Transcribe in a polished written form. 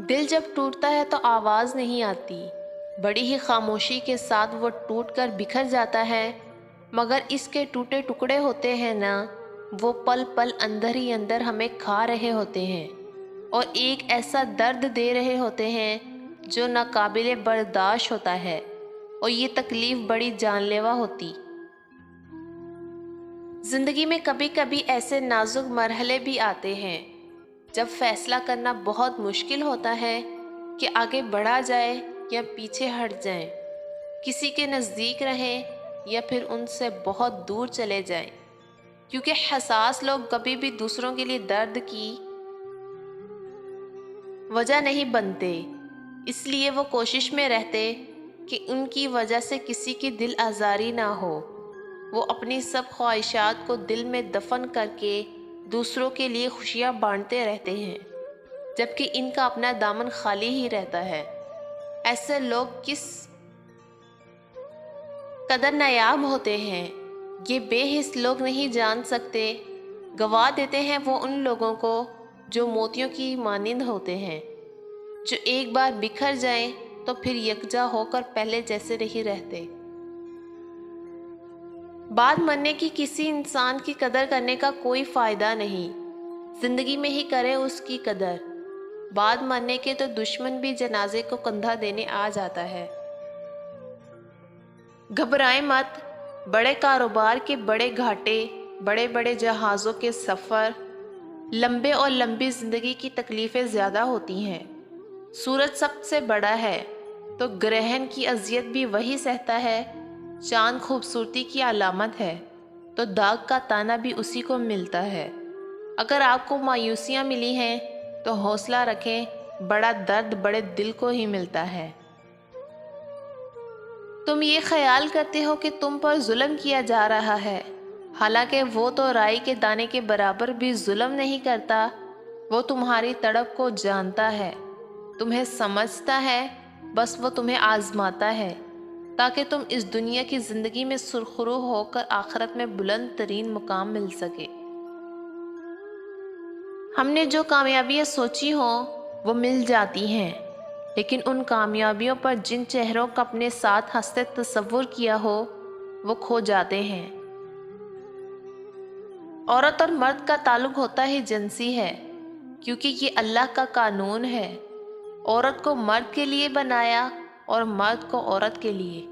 دل جب ٹوٹتا ہے تو آواز نہیں آتی، بڑی ہی خاموشی کے ساتھ وہ ٹوٹ کر بکھر جاتا ہے، مگر اس کے ٹوٹے ٹکڑے ہوتے ہیں نا، وہ پل پل اندر ہی اندر ہمیں کھا رہے ہوتے ہیں اور ایک ایسا درد دے رہے ہوتے ہیں جو ناقابل برداشت ہوتا ہے، اور یہ تکلیف بڑی جان لیوا ہوتی۔ زندگی میں کبھی کبھی ایسے نازک مرحلے بھی آتے ہیں جب فیصلہ کرنا بہت مشکل ہوتا ہے کہ آگے بڑھا جائے یا پیچھے ہٹ جائیں، کسی کے نزدیک رہیں یا پھر ان سے بہت دور چلے جائیں، کیونکہ حساس لوگ کبھی بھی دوسروں کے لیے درد کی وجہ نہیں بنتے، اس لیے وہ کوشش میں رہتے کہ ان کی وجہ سے کسی کی دل آزاری نہ ہو۔ وہ اپنی سب خواہشات کو دل میں دفن کر کے دوسروں کے لیے خوشیاں بانٹتے رہتے ہیں، جبکہ ان کا اپنا دامن خالی ہی رہتا ہے۔ ایسے لوگ کس قدر نایاب ہوتے ہیں، یہ بے حس لوگ نہیں جان سکتے۔ گوا دیتے ہیں وہ ان لوگوں کو جو موتیوں کی مانند ہوتے ہیں، جو ایک بار بکھر جائیں تو پھر یکجا ہو کر پہلے جیسے نہیں رہتے۔ بات ماننے کی کسی انسان کی قدر کرنے کا کوئی فائدہ نہیں، زندگی میں ہی کرے اس کی قدر۔ بات ماننے کے تو دشمن بھی جنازے کو کندھا دینے آ جاتا ہے۔ گھبرائیں مت، بڑے کاروبار کے بڑے گھاٹے، بڑے بڑے جہازوں کے سفر، لمبے اور لمبی زندگی کی تکلیفیں زیادہ ہوتی ہیں۔ سورج سب سے بڑا ہے تو گرہن کی اذیت بھی وہی سہتا ہے، چاند خوبصورتی کی علامت ہے تو داغ کا تانا بھی اسی کو ملتا ہے۔ اگر آپ کو مایوسیاں ملی ہیں تو حوصلہ رکھیں، بڑا درد بڑے دل کو ہی ملتا ہے۔ تم یہ خیال کرتے ہو کہ تم پر ظلم کیا جا رہا ہے، حالانکہ وہ تو رائی کے دانے کے برابر بھی ظلم نہیں کرتا۔ وہ تمہاری تڑپ کو جانتا ہے، تمہیں سمجھتا ہے، بس وہ تمہیں آزماتا ہے تاکہ تم اس دنیا کی زندگی میں سرخرو ہو کر آخرت میں بلند ترین مقام مل سکے۔ ہم نے جو کامیابیاں سوچی ہوں وہ مل جاتی ہیں، لیکن ان کامیابیوں پر جن چہروں کا اپنے ساتھ ہنستے تصور کیا ہو وہ کھو جاتے ہیں۔ عورت اور مرد کا تعلق ہوتا ہی جنسی ہے، کیونکہ یہ اللہ کا قانون ہے۔ عورت کو مرد کے لیے بنایا اور مرد کو عورت کے لیے۔